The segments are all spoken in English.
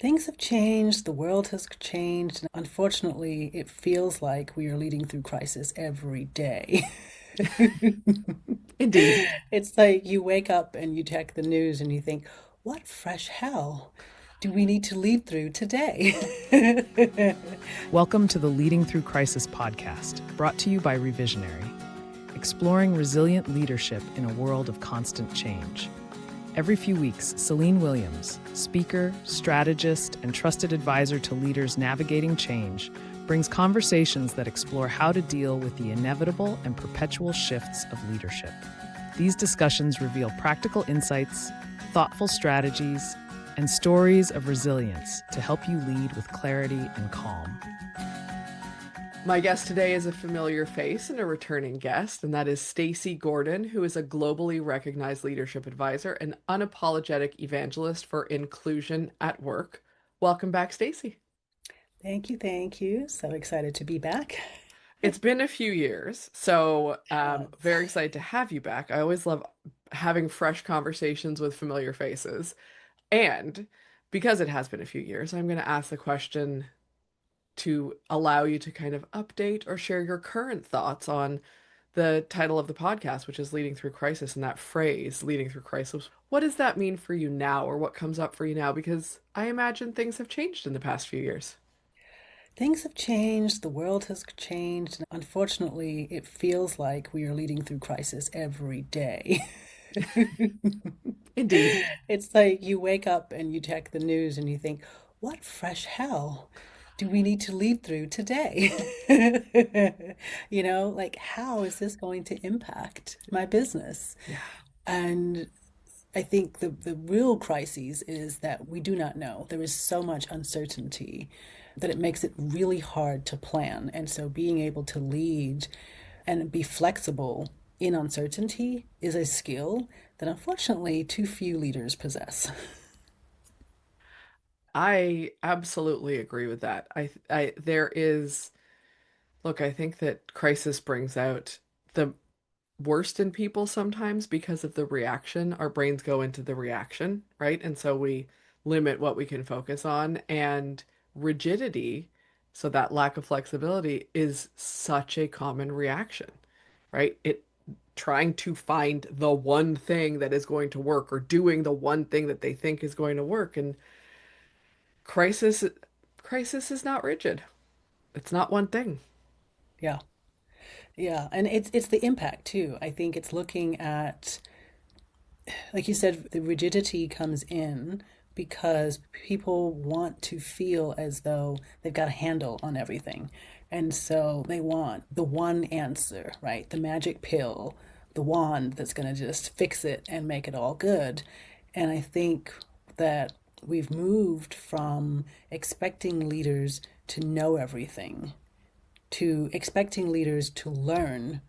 Things have changed, the world has changed, and unfortunately, it feels like we are leading through crisis every day. Indeed. It's like you wake up and you check the news and you think, what fresh hell do we need to lead through today? Welcome to the Leading Through Crisis podcast, brought to you by Revisionary, exploring resilient leadership in a world of constant change. Every few weeks, Céline Williams, speaker, strategist, and trusted advisor to leaders navigating change, brings conversations that explore how to deal with the inevitable and perpetual shifts of leadership. These discussions reveal practical insights, thoughtful strategies, and stories of resilience to help you lead with clarity and calm. My guest today is a familiar face and a returning guest, and that is Stacey Gordon, who is a globally recognized leadership advisor and unapologetic evangelist for inclusion at work. Welcome back, Stacey. Thank you, thank you. So excited to be back. It's been a few years, so Yes. very excited to have you back. I always love having fresh conversations with familiar faces. And because it has been a few years, I'm going to ask the question to allow you to kind of update or share your current thoughts on the title of the podcast, which is Leading Through Crisis, and that phrase, leading through crisis. What does that mean for you now, or what comes up for you now? Because I imagine things have changed in the past few years. Things have changed, the world has changed, and unfortunately, it feels like we are leading through crisis every day. Indeed. It's like you wake up and you check the news and you think, what fresh hell do we need to lead through today? Like how is this going to impact my business? Yeah. And I think the real crisis is that we do not know. There is so much uncertainty that it makes it really hard to plan. And so being able to lead and be flexible in uncertainty is a skill that unfortunately too few leaders possess. I absolutely agree with that. There is, look, I think that crisis brings out the worst in people sometimes because of the reaction. Our brains go into the reaction, right? And so we limit what we can focus on. And rigidity, so that lack of flexibility, is such a common reaction, right? It trying to find the one thing that is going to work or doing the one thing that they think is going to work. And crisis crisis is not rigid. It's not one thing. Yeah. Yeah. And it's the impact too. I think it's looking at, like you said, the rigidity comes in because people want to feel as though they've got a handle on everything. And so they want the one answer, right? The magic pill, the wand that's going to just fix it and make it all good. And I think that we've moved from expecting leaders to know everything to expecting leaders to learn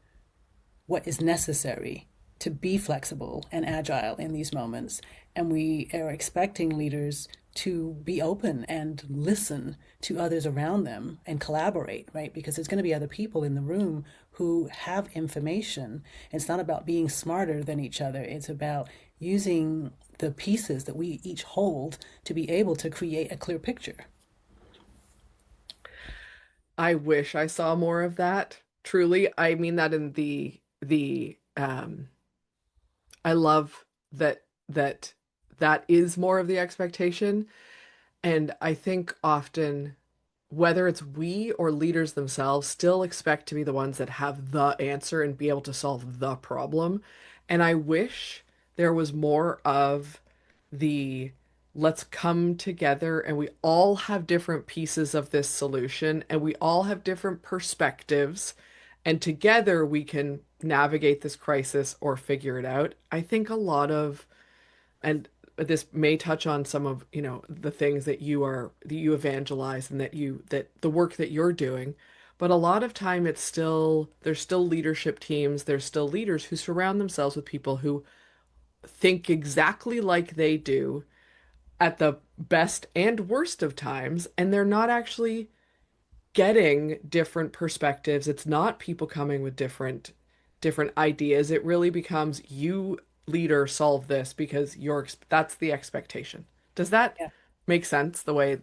what is necessary to be flexible and agile in these moments. And we are expecting leaders to be open and listen to others around them and collaborate, right? Because there's going to be other people in the room who have information. It's not about being smarter than each other, it's about using the pieces that we each hold to be able to create a clear picture. I wish I saw more of that. Truly, I mean that in the I love that is more of the expectation. And I think often, whether it's we or leaders themselves, still expect to be the ones that have the answer and be able to solve the problem. And I wish there was more of the let's come together and we all have different pieces of this solution and we all have different perspectives and together we can navigate this crisis or figure it out. I think a lot of, and this may touch on some of, the things that you evangelize and that the work that you're doing, but a lot of time there's still leadership teams, there's still leaders who surround themselves with people who think exactly like they do at the best and worst of times, and they're not actually getting different perspectives. It's not people coming with different ideas. It really becomes you leader solve this because that's the expectation. Does that Yeah. make sense the way.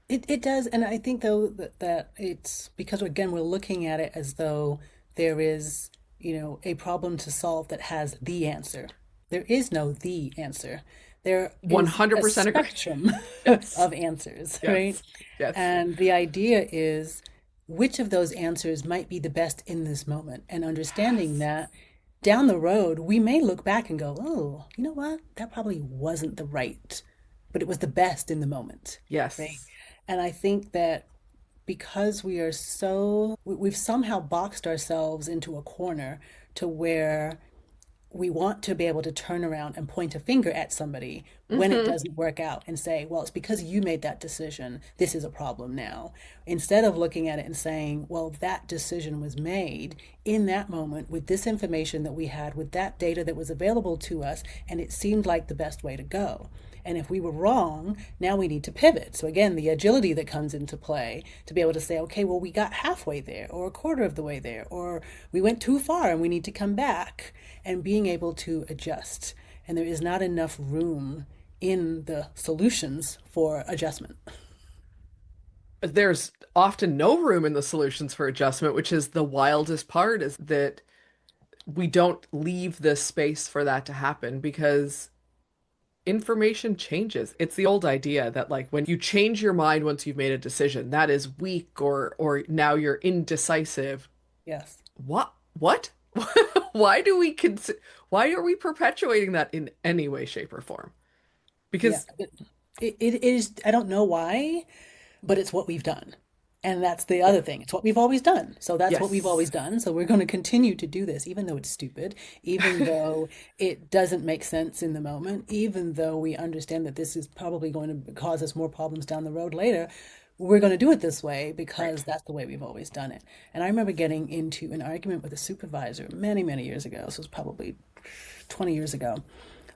It does, and I think though that it's because again we're looking at it as though there is, a problem to solve that has the answer. There is no the answer. There is a 100% agree. spectrum Yes. of answers, right? Yes. Yes. And the idea is which of those answers might be the best in this moment, and understanding Yes. that down the road we may look back and go, oh, you know what? That probably wasn't the right, but it was the best in the moment, right? Yes. And I think that because we've somehow boxed ourselves into a corner to where we want to be able to turn around and point a finger at somebody when it Mm-hmm. doesn't work out and say, well, it's because you made that decision. This is a problem now. Instead of looking at it and saying, well, that decision was made in that moment with this information that we had, with that data that was available to us, and it seemed like the best way to go. And if we were wrong, now we need to pivot. So again, the agility that comes into play to be able to say, okay, well, we got halfway there or a quarter of the way there, or we went too far and we need to come back, and being able to adjust. And there is not enough room in the solutions for adjustment. There's often no room in the solutions for adjustment, which is the wildest part, is that we don't leave this space for that to happen because information changes. It's the old idea that like when you change your mind once you've made a decision, that is weak or now you're indecisive. Yes. What? Why do we why are we perpetuating that in any way, shape, or form? Yeah. Because It is, I don't know why, but it's what we've done. And that's the other thing. It's what we've always done. So that's what we've always yes. done. So we're going to continue to do this, even though it's stupid, even though it doesn't make sense in the moment, even though we understand that this is probably going to cause us more problems down the road later. We're going to do it this way because Right. that's the way we've always done it. And I remember getting into an argument with a supervisor many, many years ago. This was probably 20 years ago.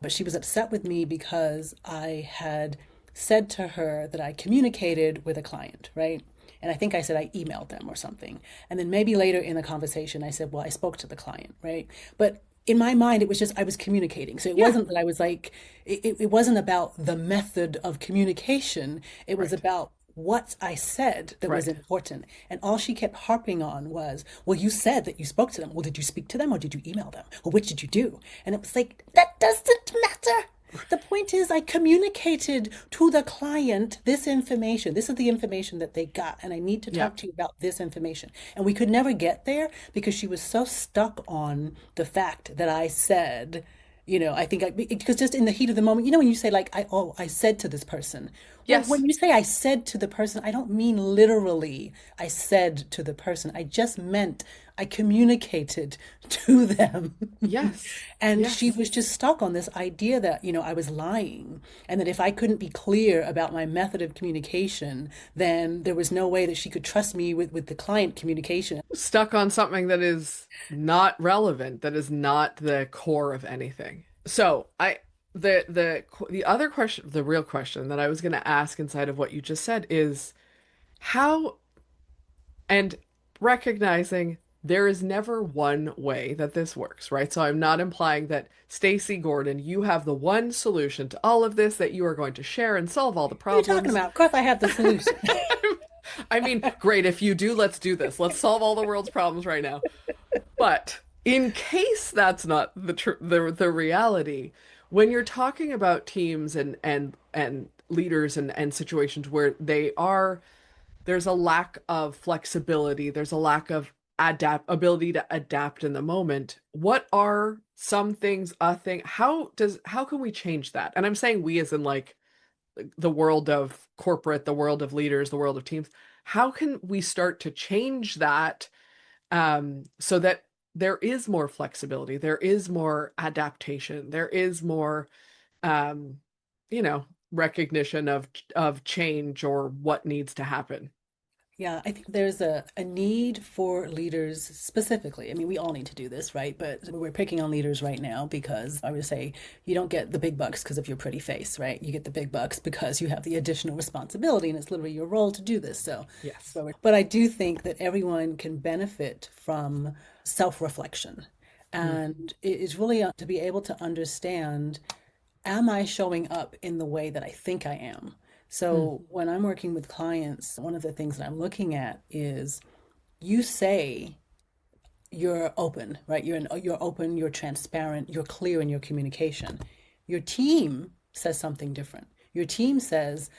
But she was upset with me because I had said to her that I communicated with a client, right? And I think I said I emailed them or something. And then maybe later in the conversation, I said, well, I spoke to the client, right? But in my mind, it was just I was communicating. So it Yeah. wasn't that I was like, it wasn't about the method of communication. It was Right. about what I said that was Right. important. And all she kept harping on was, well, you said that you spoke to them. Well, did you speak to them or did you email them? Or which did you do? And it was like, that doesn't matter. The point is, I communicated to the client this information. This is the information that they got, and I need to Yeah. talk to you about this information. And we could never get there because she was so stuck on the fact that I said, I think because just in the heat of the moment, when you say like, I said to this person. Well, when Yes. you say I said to the person, I don't mean literally I said to the person. I just meant I communicated to them. Yes. And she Yes. was just stuck on this idea that, I was lying and that if I couldn't be clear about my method of communication, then there was no way that she could trust me with the client communication. Stuck on something that is not relevant, that is not the core of anything. So the other question, the real question that I was going to ask inside of what you just said is how, and recognizing there is never one way that this works, right? So I'm not implying that Stacey Gordon, you have the one solution to all of this that you are going to share and solve all the What are you talking problems. about? Of course, I have the solution. I mean, great. If you do, let's do this. Let's solve all the world's problems right now. But in case that's not the reality, when you're talking about teams and leaders and situations where there's a lack of flexibility, there's a lack of ability to adapt in the moment. What are some things, a thing? How can we change that? And I'm saying we as in like the world of corporate, the world of leaders, the world of teams. How can we start to change that so that there is more flexibility, there is more adaptation, there is more, um, recognition of change or what needs to happen. Yeah, I think there's a need for leaders specifically. I mean, we all need to do this, right? But we're picking on leaders right now because I would say you don't get the big bucks because of your pretty face, right? You get the big bucks because you have the additional responsibility and it's literally your role to do this. Yes. But I do think that everyone can benefit from self-reflection. Mm. And it is really to be able to understand, am I showing up in the way that I think I am? Mm. So when I'm working with clients, one of the things that I'm looking at is you say you're open, right? You're open, you're transparent, you're clear in your communication. Your team says something different. Your team says,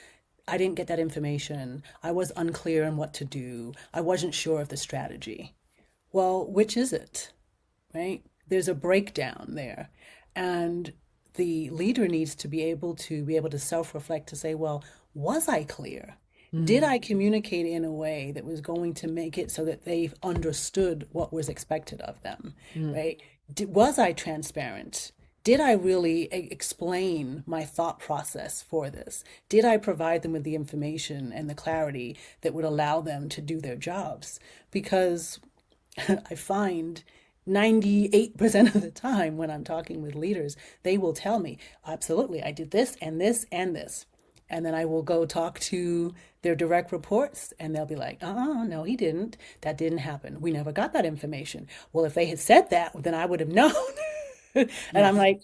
I didn't get that information. I was unclear on what to do. I wasn't sure of the strategy. Well, which is it, right? There's a breakdown there. And the leader needs to be able to self-reflect to say, well, was I clear? Did Mm. I communicate in a way that was going to make it so that they understood what was expected of them, Mm. right? Was I transparent? Did I really explain my thought process for this? Did I provide them with the information and the clarity that would allow them to do their jobs? Because I find 98% of the time when I'm talking with leaders, they will tell me, absolutely, I did this and this and this. And then I will go talk to their direct reports and they'll be like, no, he didn't. That didn't happen. We never got that information. Well, if they had said that, then I would have known. And I'm Yes. like,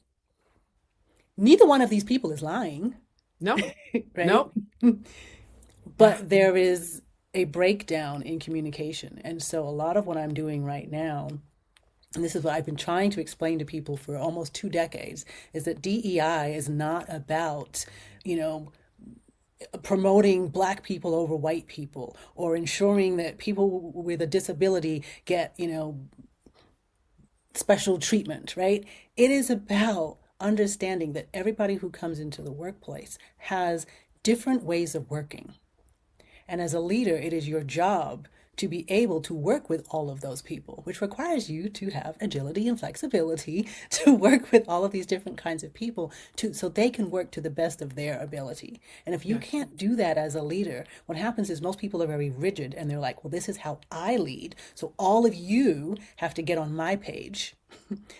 neither one of these people is lying, No, right? no. Yeah. But there is a breakdown in communication. And so a lot of what I'm doing right now, and this is what I've been trying to explain to people for almost 2 decades, is that DEI is not about, you know, promoting black people over white people or ensuring that people with a disability get, special treatment, right? It is about understanding that everybody who comes into the workplace has different ways of working. And as a leader, it is your job to be able to work with all of those people, which requires you to have agility and flexibility to work with all of these different kinds of people so they can work to the best of their ability. And if you Yes. can't do that as a leader, what happens is most people are very rigid and they're like, well, this is how I lead. So all of you have to get on my page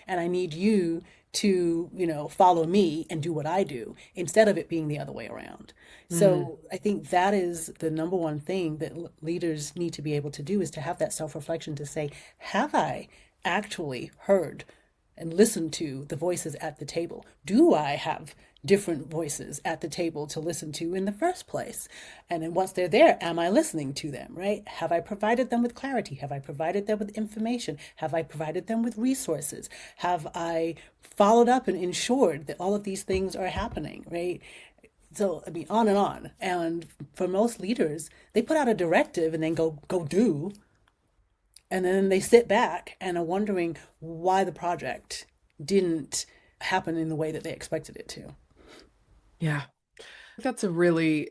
and I need you to, follow me and do what I do instead of it being the other way around. Mm. So I think that is the number one thing that leaders need to be able to do is to have that self-reflection to say, have I actually heard and listened to the voices at the table? Do I have different voices at the table to listen to in the first place? And then once they're there, am I listening to them, right? Have I provided them with clarity? Have I provided them with information? Have I provided them with resources? Have I followed up and ensured that all of these things are happening, right? So, I mean, on and on. And for most leaders, they put out a directive and then go do, and then they sit back and are wondering why the project didn't happen in the way that they expected it to. Yeah. That's a really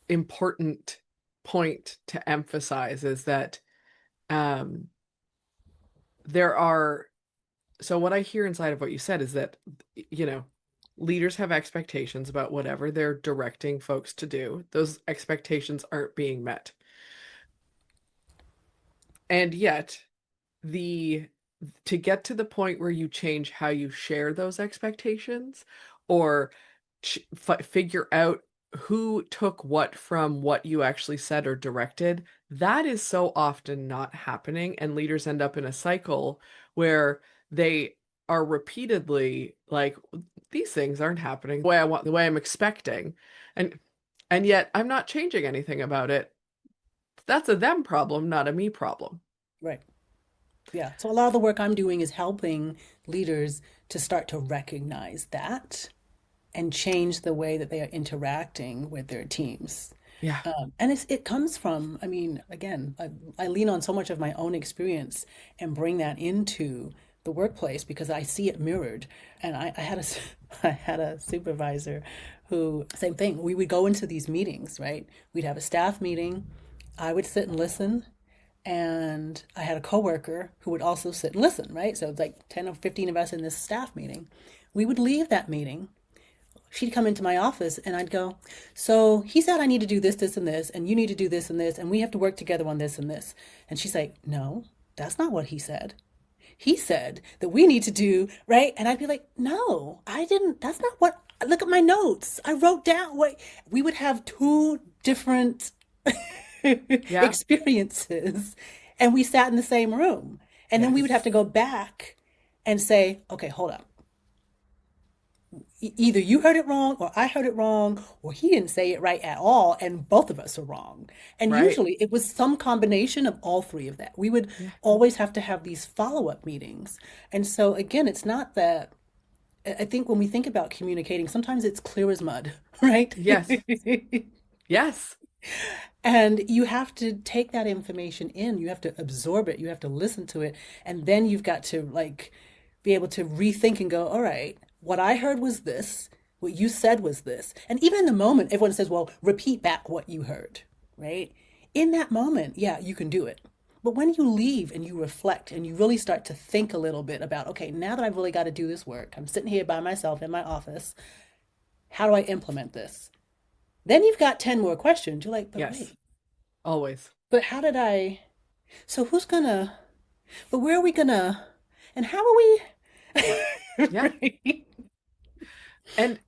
important point to emphasize is that um, there are, so what I hear inside of what you said is that, leaders have expectations about whatever they're directing folks to do. Those expectations aren't being met. And yet, the to get to the point where you change how you share those expectations or figure out who took what from what you actually said or directed, that is so often not happening. And leaders end up in a cycle where they are repeatedly like, these things aren't happening the way I want, the way I'm expecting. And yet I'm not changing anything about it. That's a them problem, not a me problem. Right. Yeah. So a lot of the work I'm doing is helping leaders to start to recognize that and change the way that they are interacting with their teams. Yeah. And it comes from, I mean, again, I lean on so much of my own experience and bring that into the workplace because I see it mirrored. And I had a, I had a supervisor who, same thing, we would go into these meetings, right? We'd have a staff meeting. I would sit and listen. And I had a coworker who would also sit and listen, right? So it's like 10 or 15 of us in this staff meeting. We would leave that meeting. She'd come into my office and I'd go, so he said I need to do this, this, and this, and you need to do this and this, and we have to work together on this and this. And she's like, no, that's not what he said. He said that we need to do, right? And I'd be like, no, I didn't, that's not what, look at my notes. I wrote down what, we would have two different Yeah. experiences and we sat in the same room. And then we would have Yes. to go back and say, okay, hold up. either you heard it wrong or I heard it wrong or he didn't say it right at all and both of us are wrong. And Right. usually it was some combination of all three of that. We would Yeah. always have to have these follow-up meetings. And so again, it's not that I think when we think about communicating, sometimes it's clear as mud, right? Yes. Yes. And you have to take that information in, you have to absorb it, you have to listen to it, and then you've got to like be able to rethink and go, all right, what I heard was this, what you said was this. And even in the moment, everyone says, well, repeat back what you heard, right? In that moment, yeah, you can do it. But when you leave and you reflect and you really start to think a little bit about, okay, now that I've really got to do this work, I'm sitting here by myself in my office, how do I implement this? Then you've got 10 more questions. You're like, but Yes. wait, Always. but how did I? So who's gonna? But where are we gonna? And how are we? Yeah. Right? And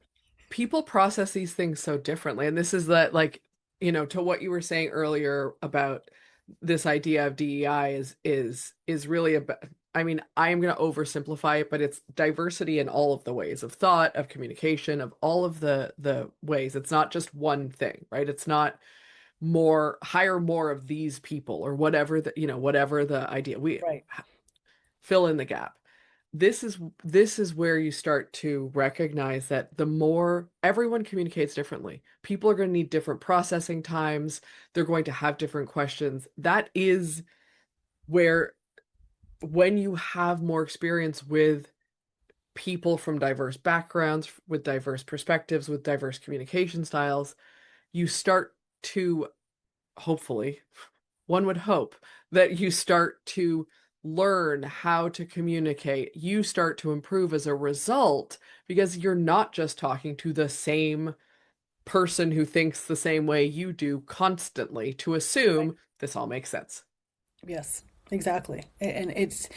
people process these things so differently. And this is that, like, to what you were saying earlier about this idea of DEI is really about, I mean, I am going to oversimplify it, but it's diversity in all of the ways of thought, of communication, of all of the ways. It's not just one thing, right? It's not hire more of these people or whatever the idea. We Right. fill in the gap. This is where you start to recognize that the more everyone communicates differently, people are going to need different processing times, they're going to have different questions. That is where, when you have more experience with people from diverse backgrounds, with diverse perspectives, with diverse communication styles, you start to, hopefully, one would hope that you start to learn how to communicate. You start to improve as a result because you're not just talking to the same person who thinks the same way you do constantly to Right. assume this all makes sense. Yes. Exactly. And it's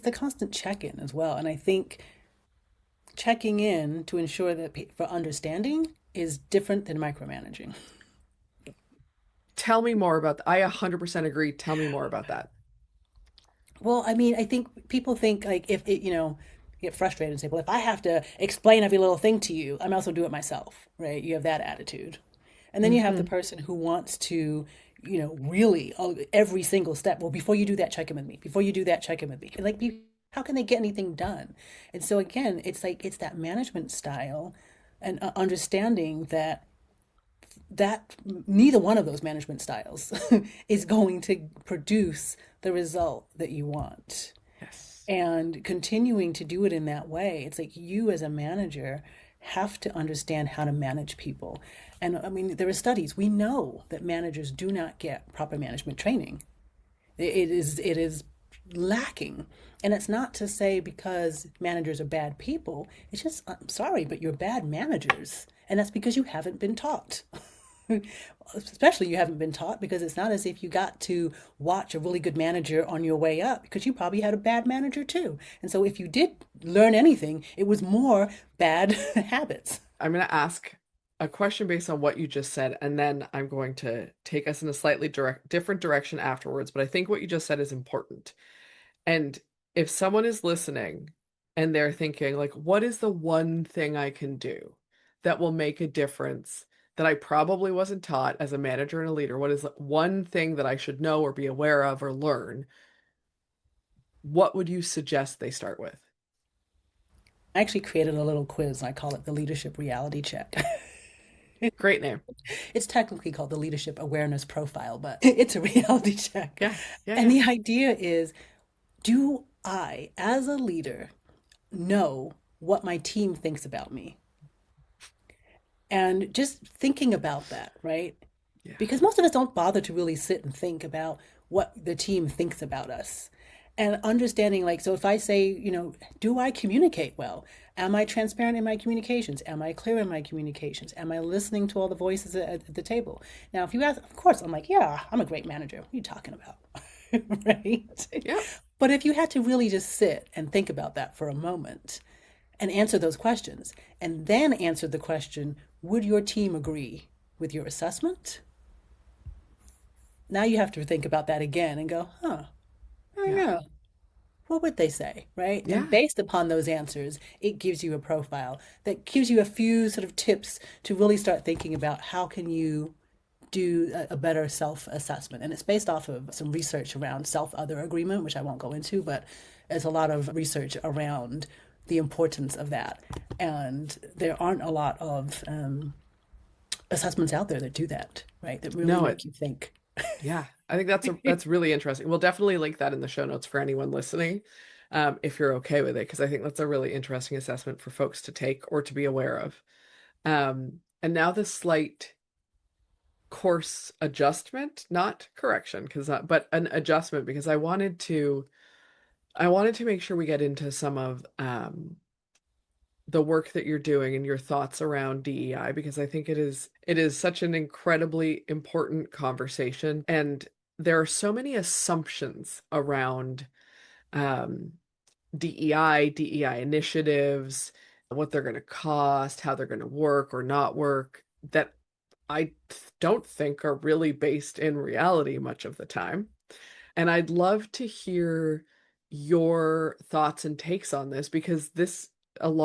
the constant check-in as well. And I think checking in to ensure that for understanding is different than micromanaging. Tell me more about that. I 100% agree. Tell me more about that. Well, I mean, I think people think like if it, get frustrated and say, well, if I have to explain every little thing to you, I might as well do it myself, right? You have that attitude. And then you have the Hmm. person who wants to, really every single step. Well, before you do that, check in with me. Before you do that, check in with me. Like, how can they get anything done? And so again, it's like it's that management style and understanding that neither one of those management styles is going to produce the result that you want. Yes. And continuing to do it in that way, it's like you as a manager have to understand how to manage people. And I mean, there are studies. We know that managers do not get proper management training. It is lacking. And it's not to say because managers are bad people. It's just, I'm sorry, but you're bad managers. And that's because you haven't been taught. Especially you haven't been taught because it's not as if you got to watch a really good manager on your way up because you probably had a bad manager too. And so if you did learn anything, it was more bad habits. I'm going to ask a question based on what you just said, and then I'm going to take us in a slightly different direction afterwards. But I think what you just said is important. And if someone is listening and they're thinking, like, what is the one thing I can do that will make a difference that I probably wasn't taught as a manager and a leader? What is the one thing that I should know or be aware of or learn? What would you suggest they start with? I actually created a little quiz and I call it the leadership reality check. Great name. It's technically called the leadership awareness profile, but it's a reality check. Yeah, yeah, And yeah. the idea is, do I, as a leader, know what my team thinks about me? And just thinking about that, right? Yeah. Because most of us don't bother to really sit and think about what the team thinks about us. And understanding, like, so if I say, do I communicate well? Am I transparent in my communications? Am I clear in my communications? Am I listening to all the voices at the table? Now, if you ask, of course, I'm like, yeah, I'm a great manager. What are you talking about? Right? Yeah. But if you had to really just sit and think about that for a moment and answer those questions, and then answer the question, would your team agree with your assessment? Now you have to think about that again and go, huh, I don't Yeah. know. what would they say, right? And Yeah. based upon those answers, it gives you a profile that gives you a few sort of tips to really start thinking about how can you do a better self-assessment. And it's based off of some research around self-other agreement, which I won't go into, but there's a lot of research around the importance of that. And there aren't a lot of assessments out there that do that, right? That really No, make you think. yeah, I think that's really interesting. We'll definitely link that in the show notes for anyone listening, if you're okay with it, because I think that's a really interesting assessment for folks to take or to be aware of. And now the slight course adjustment, not correction, but an adjustment, because I wanted to make sure we get into some of the work that you're doing and your thoughts around DEI, because I think it is such an incredibly important conversation, and there are so many assumptions around um, DEI initiatives, what they're going to cost, how they're going to work or not work, that I don't think are really based in reality much of the time. And I'd love to hear your thoughts and takes on this, because I'm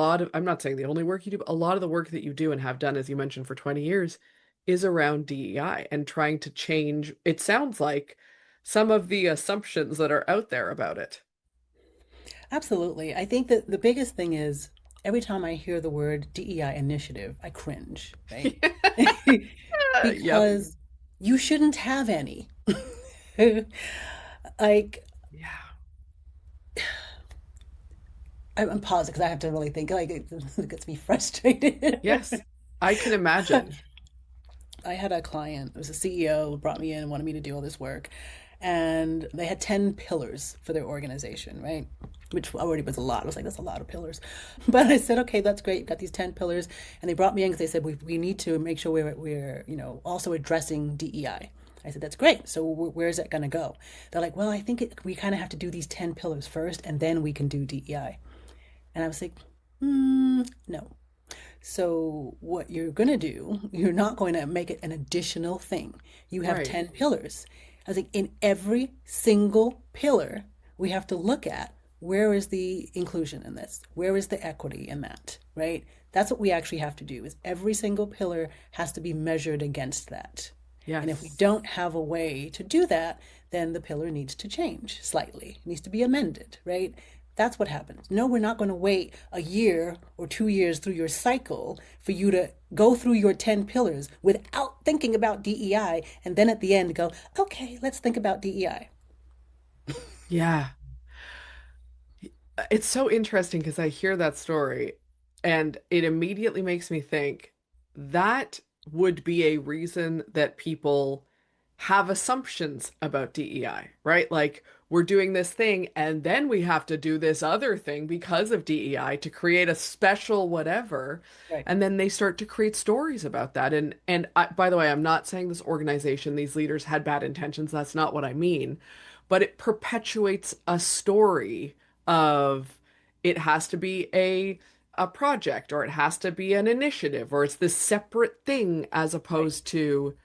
not saying the only work you do, but a lot of the work that you do and have done, as you mentioned, for 20 years is around DEI and trying to change, it sounds like, some of the assumptions that are out there about it. Absolutely. I think that the biggest thing is every time I hear the word DEI initiative, I cringe, right? Yep. Because you shouldn't have any. Like, Yeah. I'm pausing because I have to really think. Like, it gets me frustrated. Yes, I can imagine. I had a client, it was a CEO, brought me in and wanted me to do all this work. And they had 10 pillars for their organization, right? Which already was a lot. I was like, that's a lot of pillars. But I said, okay, that's great. You've got these 10 pillars. And they brought me in because they said, we need to make sure we're also addressing DEI. I said, that's great. So where's that going to go? They're like, well, I think we kind of have to do these 10 pillars first, and then we can do DEI. And I was like, no. So what you're going to do, you're not going to make it an additional thing. You have Right. 10 pillars. I was like, in every single pillar, we have to look at where is the inclusion in this? Where is the equity in that, right? That's what we actually have to do is every single pillar has to be measured against that. And if we Yes. don't have a way to do that, then the pillar needs to change slightly. It needs to be amended, right? That's what happens. No, we're not going to wait a year or 2 years through your cycle for you to go through your 10 pillars without thinking about DEI. And then at the end go, okay, let's think about DEI. Yeah. It's so interesting because I hear that story and it immediately makes me think that would be a reason that people have assumptions about DEI, right? Like, we're doing this thing and then we have to do this other thing because of DEI to create a special whatever. Right. And then they start to create stories about that. By the way, I'm not saying this organization, these leaders had bad intentions. That's not what I mean. But it perpetuates a story of it has to be a project, or it has to be an initiative, or it's this separate thing as Right. opposed to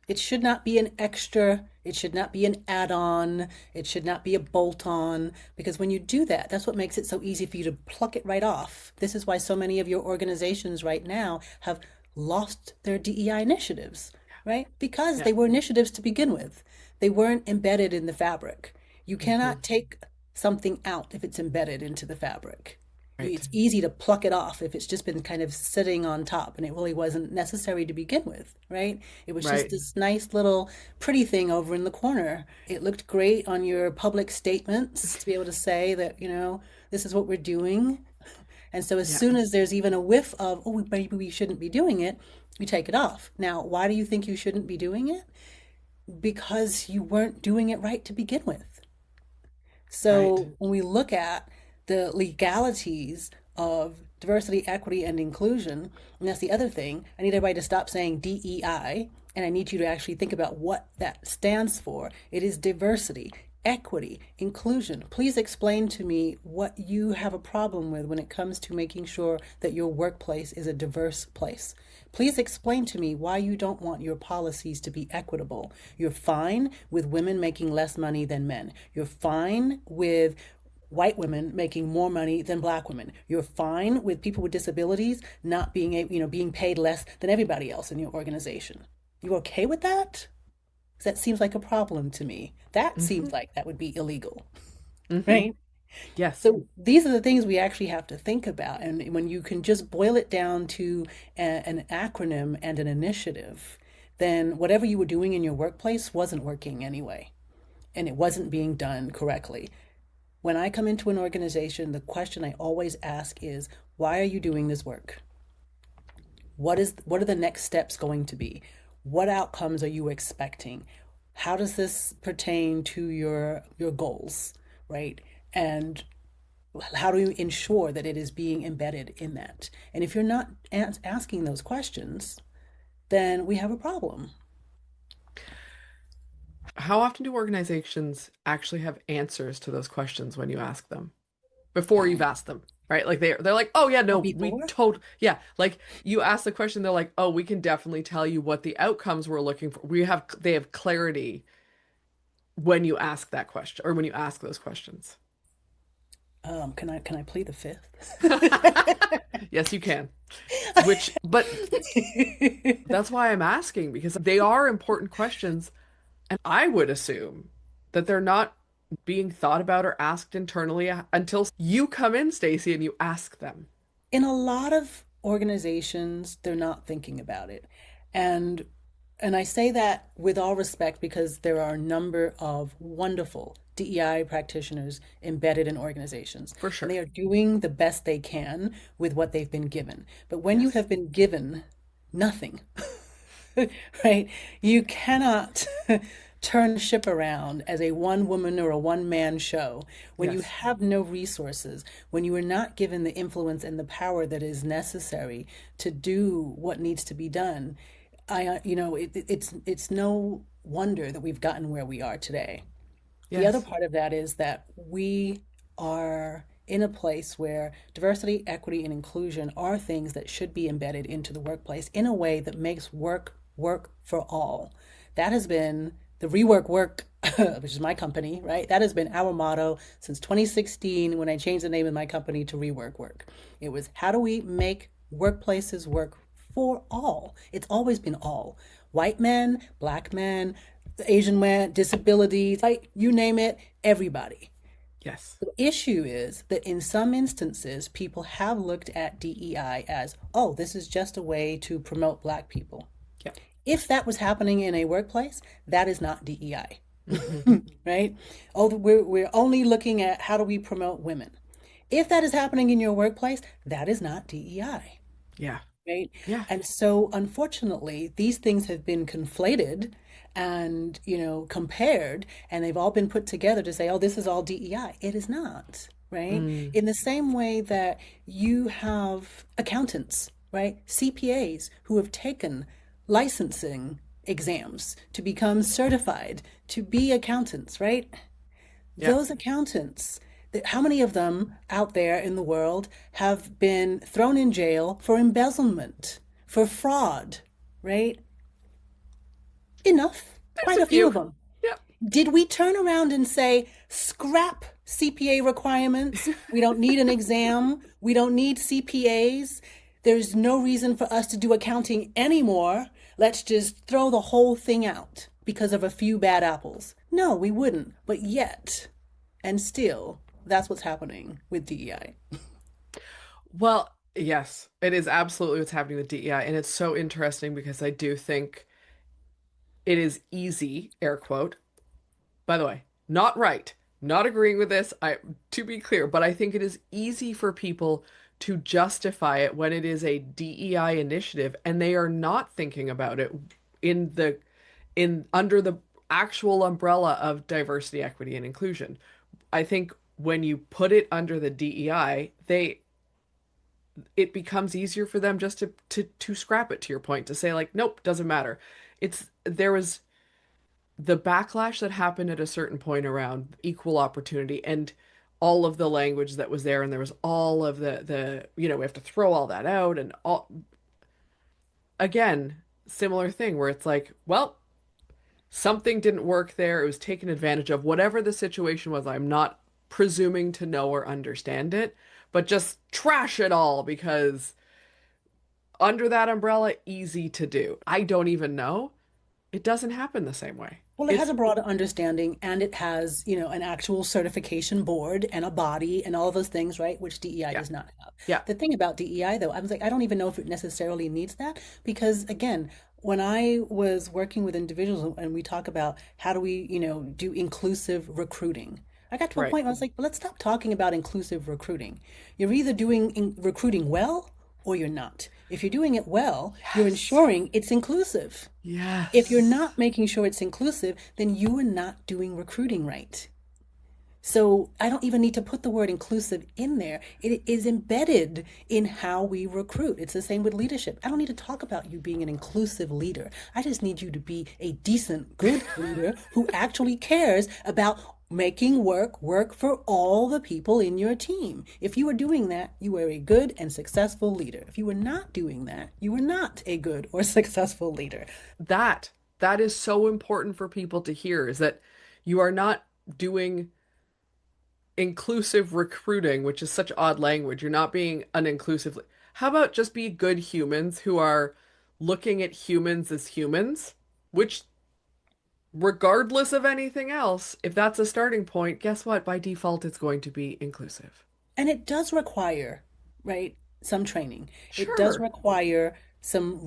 It should not be an extra. It should not be an add-on. It should not be a bolt-on. Because when you do that, that's what makes it so easy for you to pluck it right off. This is why so many of your organizations right now have lost their DEI initiatives, right? Because yeah. they were initiatives to begin with. They weren't embedded in the fabric. You Hmm. cannot take something out if it's embedded into the fabric. Right. It's easy to pluck it off if it's just been kind of sitting on top and it really wasn't necessary to begin with, right? It was just Right. this nice little pretty thing over in the corner. It looked great on your public statements to be able to say that, this is what we're doing. And so as Yeah. soon as there's even a whiff of, oh, maybe we shouldn't be doing it, you take it off. Now, why do you think you shouldn't be doing it? Because you weren't doing it right to begin with. Right. So when we look at the legalities of diversity, equity, and inclusion, and that's the other thing, I need everybody to stop saying DEI, and I need you to actually think about what that stands for. It is diversity, equity, inclusion. Please explain to me what you have a problem with when it comes to making sure that your workplace is a diverse place. Please explain to me why you don't want your policies to be equitable. You're fine with women making less money than men. You're fine with white women making more money than black women. You're fine with people with disabilities not being being paid less than everybody else in your organization. You okay with that? 'Cause that seems like a problem to me. That Mm-hmm. seems like that would be illegal, Mm-hmm. right? Yes. So these are the things we actually have to think about. And when you can just boil it down to an acronym and an initiative, then whatever you were doing in your workplace wasn't working anyway, and it wasn't being done correctly. When I come into an organization, the question I always ask is, why are you doing this work? What are the next steps going to be? What outcomes are you expecting? How does this pertain to your goals, right? And how do you ensure that it is being embedded in that? And if you're not asking those questions, then we have a problem. How often do organizations actually have answers to those questions when you ask them before you've asked them? Right? Like they're like, "Oh yeah, Oh, no, before? yeah." Like you ask the question, they're like, "Oh, we can definitely tell you what the outcomes we're looking for." They have clarity when you ask that question or when you ask those questions. Can I plead the fifth? Yes, you can. But that's why I'm asking because they are important questions. And I would assume that they're not being thought about or asked internally until you come in, Stacey, and you ask them. In a lot of organizations, they're not thinking about it. And and I say that with all respect because there are a number of wonderful DEI practitioners embedded in organizations, For and sure. they are doing the best they can with what they've been given. But when you Yes. have been given nothing, right? You cannot turn the ship around as a one woman or a one man show when you Yes. have no resources, when you are not given the influence and the power that is necessary to do what needs to be done. It's no wonder that we've gotten where we are today. The other Yes. part of that is that we are in a place where diversity, equity, and inclusion are things that should be embedded into the workplace in a way that makes work work for all. That has been the Rework Work, which is my company, right? That has been our motto since 2016 when I changed the name of my company to Rework Work. It was how do we make workplaces work for all? It's always been all. White men, black men, Asian man, disabilities, like you name it, everybody. Yes. The issue is that in some instances, people have looked at DEI as, oh, this is just a way to promote black people. Yep. If that was happening in a workplace, that is not DEI, Hmm. right? Oh, we're only looking at how do we promote women. If that is happening in your workplace, that is not DEI, Yeah. right? Yeah. And so, unfortunately, these things have been conflated and, compared, and they've all been put together to say, oh, this is all DEI. It is not, right? Mm. In the same way that you have accountants, right? CPAs who have taken licensing exams to become certified to be accountants, right? Yeah. Those accountants, how many of them out there in the world have been thrown in jail for embezzlement, for fraud, right? Enough. There's Quite a a few few. of them. Yep. Did we turn around and say, scrap CPA requirements? We don't need an exam. We don't need CPAs. There's no reason for us to do accounting anymore. Let's just throw the whole thing out because of a few bad apples. No, we wouldn't. But yet, and still, that's what's happening with DEI. Well, yes, it is absolutely what's happening with DEI. And it's so interesting because I do think it is easy, air quote, by the way, not right, not agreeing with this, to be clear, but I think it is easy for people to justify it when it is a DEI initiative and they are not thinking about it in the in under the actual umbrella of diversity, equity, and inclusion. I think when you put it under the DEI, it becomes easier for them just to scrap it, to your point, to say like, nope, doesn't matter. There was the backlash that happened at a certain point around equal opportunity and all of the language that was there, and there was all of the we have to throw all that out, and all again, similar thing where it's like, well, something didn't work there, it was taken advantage of, whatever the situation was. I'm not presuming to know or understand it, but just trash it all because under that umbrella, easy to do. I don't even know. It doesn't happen the same way. Well, it has It's a broad understanding and it has, an actual certification board and a body and all of those things, right? Which DEI yeah, does not have. yeah, The thing about DEI, though, I was like, I don't even know if it necessarily needs that because, again, when I was working with individuals and we talk about how do we, do inclusive recruiting, I got to a right. point where I was like, well, let's stop talking about inclusive recruiting. You're either doing recruiting well or you're not. If you're doing it well, you're Yes. ensuring it's inclusive. If you're Yes. not making sure it's inclusive, then you are not doing recruiting right. So I don't even need to put the word inclusive in there. It is embedded in how we recruit. It's the same with leadership. I don't need to talk about you being an inclusive leader. I just need you to be a decent, good leader who actually cares about making work for all the people in your team. If you are doing that, you are a good and successful leader. If you are not doing that, you are not a good or successful leader. That that is so important for people to hear is that you are not doing inclusive recruiting, which is such odd language. You're not being uninclusive. How about just be good humans who are looking at humans as humans, which regardless of anything else, if that's a starting point, guess what? By default, it's going to be inclusive. And it does require, right, some training. It does Sure. require some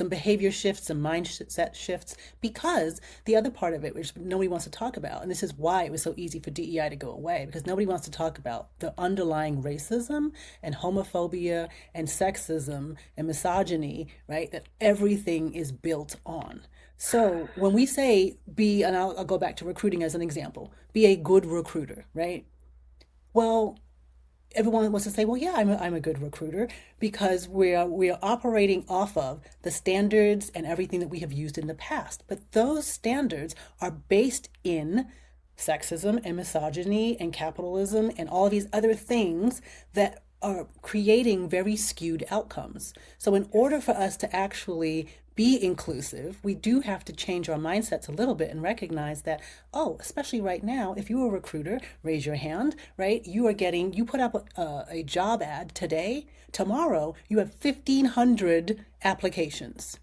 behavior shifts, some mindset shifts, because the other part of it, which nobody wants to talk about, and this is why it was so easy for DEI to go away, because nobody wants to talk about the underlying racism and homophobia and sexism and misogyny, right, that everything is built on. So when we say be, and I'll go back to recruiting as an example, be a good recruiter, right? Well, everyone wants to say, well, yeah, I'm a good recruiter because we're operating off of the standards and everything that we have used in the past. But those standards are based in sexism and misogyny and capitalism and all these other things that are creating very skewed outcomes. So, in order for us to actually be inclusive, we do have to change our mindsets a little bit and recognize that, oh, especially right now, if you're a recruiter, raise your hand, right? You put up a job ad today, tomorrow, you have 1,500 applications.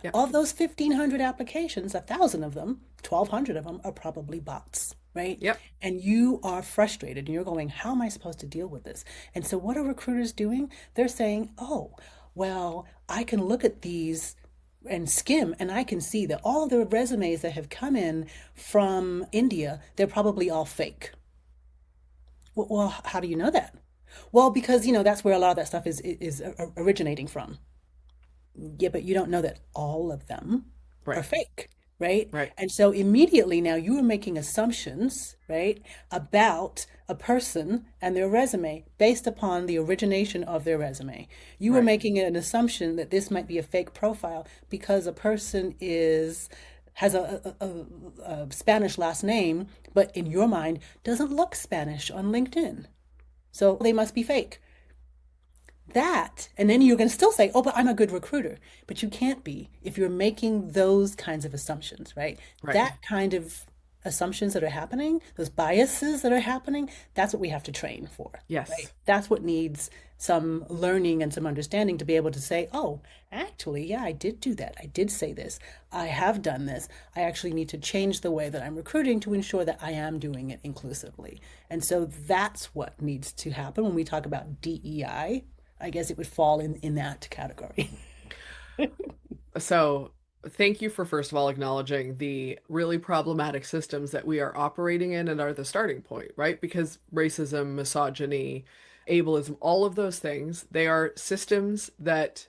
Yep. Of those 1,500 applications, 1,000 of them, 1,200 of them are probably bots, right? Yep. And you are frustrated and you're going, how am I supposed to deal with this? And so, what are recruiters doing? They're saying, oh, well, I can look at these and skim and I can see that all of the resumes that have come in from India, they're probably all fake. Well, how do you know that? Well, because that's where a lot of that stuff is originating from. Yeah, but you don't know that all of them are Right. fake, right? Right. And so immediately now you are making assumptions, right, about a person and their resume based upon the origination of their resume. You are Right. making an assumption that this might be a fake profile because a person is has a Spanish last name, but in your mind doesn't look Spanish on LinkedIn. So they must be fake that, and then you're going to still say, oh, but I'm a good recruiter. But you can't be if you're making those kinds of assumptions, right? Right. That kind of assumptions that are happening, those biases that are happening, that's what we have to train for, right? Yes. That's what needs some learning and some understanding to be able to say, oh, actually, yeah, I did do that. I did say this. I have done this. I actually need to change the way that I'm recruiting to ensure that I am doing it inclusively. And so that's what needs to happen when we talk about DEI. I guess it would fall in that category. So, thank you for first of all acknowledging the really problematic systems that we are operating in and are the starting point, right? Because racism, misogyny, ableism, all of those things, they are systems that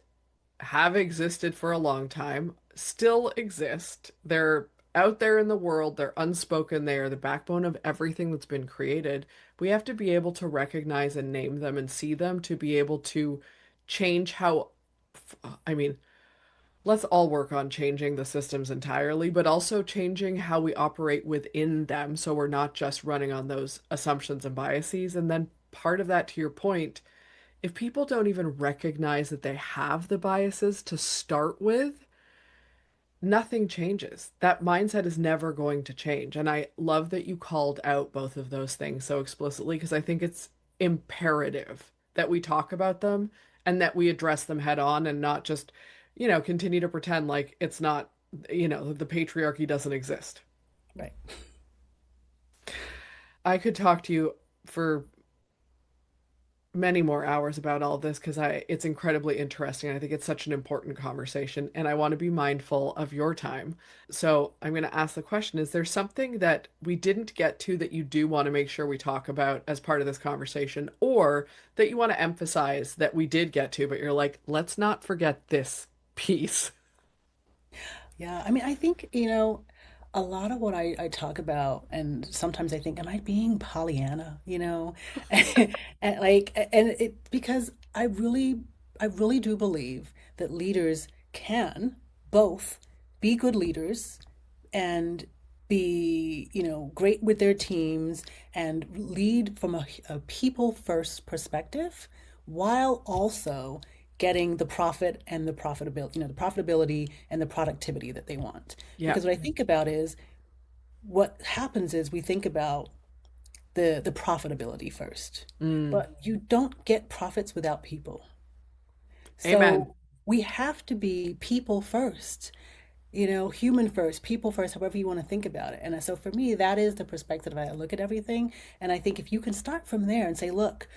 have existed for a long time, still exist. They're out there in the world, they're unspoken, they are the backbone of everything that's been created. We have to be able to recognize and name them and see them to be able to change how, I mean, let's all work on changing the systems entirely, but also changing how we operate within them so we're not just running on those assumptions and biases. And then part of that, to your point, if people don't even recognize that they have the biases to start with, nothing changes. That mindset is never going to change. And I love that you called out both of those things so explicitly because I think it's imperative that we talk about them and that we address them head on and not just, continue to pretend like it's not, the patriarchy doesn't exist. Right. I could talk to you for many more hours about all this because it's incredibly interesting. I think it's such an important conversation and I want to be mindful of your time. So I'm going to ask the question, is there something that we didn't get to that you do want to make sure we talk about as part of this conversation, or that you want to emphasize that we did get to, but you're like, let's not forget this piece? Yeah, I mean, I think, a lot of what I talk about, and sometimes I think, am I being Pollyanna, And because I really do believe that leaders can both be good leaders and be, great with their teams and lead from a people first perspective while also getting the profit and the profitability, the profitability and the productivity that they want. Yeah. Because what I think about is what happens is we think about the profitability first, Mm. but you don't get profits without people. Amen. So we have to be people first, human first, people first, however you want to think about it. And so for me, that is the perspective I look at everything. And I think if you can start from there and say, look,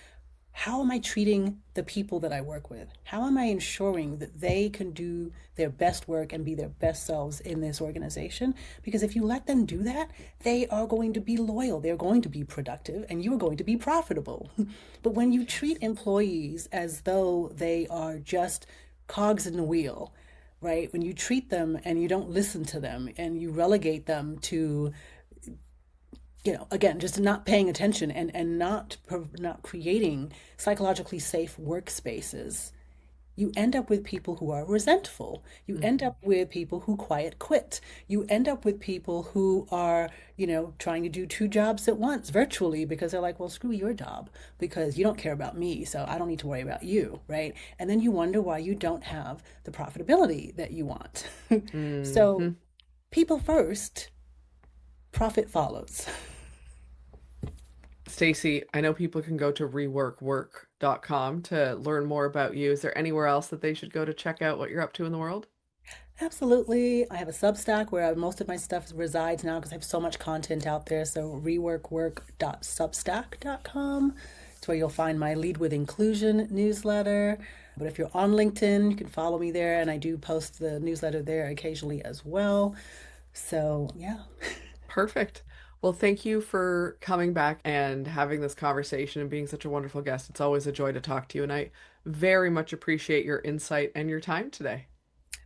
how am I treating the people that I work with? How am I ensuring that they can do their best work and be their best selves in this organization? Because if you let them do that, they are going to be loyal, they're going to be productive, and you are going to be profitable. But when you treat employees as though they are just cogs in the wheel, right? When you treat them and you don't listen to them and you relegate them to again, just not paying attention and not creating psychologically safe workspaces, you end up with people who are resentful. You end Mhm. up with people who quiet quit. You end up with people who are, trying to do two jobs at once virtually because they're like, well, screw your job because you don't care about me, so I don't need to worry about you, right? And then you wonder why you don't have the profitability that you want. So Mhm. people first, profit follows. Stacey, I know people can go to reworkwork.com to learn more about you. Is there anywhere else that they should go to check out what you're up to in the world? Absolutely. I have a Substack where most of my stuff resides now because I have so much content out there. So reworkwork.substack.com. It's where you'll find my Lead with Inclusion newsletter. But if you're on LinkedIn, you can follow me there, and I do post the newsletter there occasionally as well. So, yeah. Perfect. Well, thank you for coming back and having this conversation and being such a wonderful guest. It's always a joy to talk to you, and I very much appreciate your insight and your time today.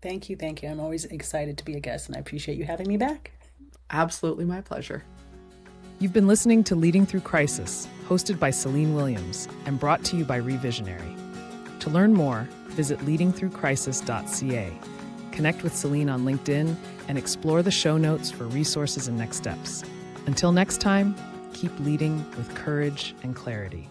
Thank you. Thank you. I'm always excited to be a guest, and I appreciate you having me back. Absolutely my pleasure. You've been listening to Leading Through Crisis, hosted by Céline Williams and brought to you by Revisionary. To learn more, visit leadingthroughcrisis.ca. Connect with Céline on LinkedIn and explore the show notes for resources and next steps. Until next time, keep leading with courage and clarity.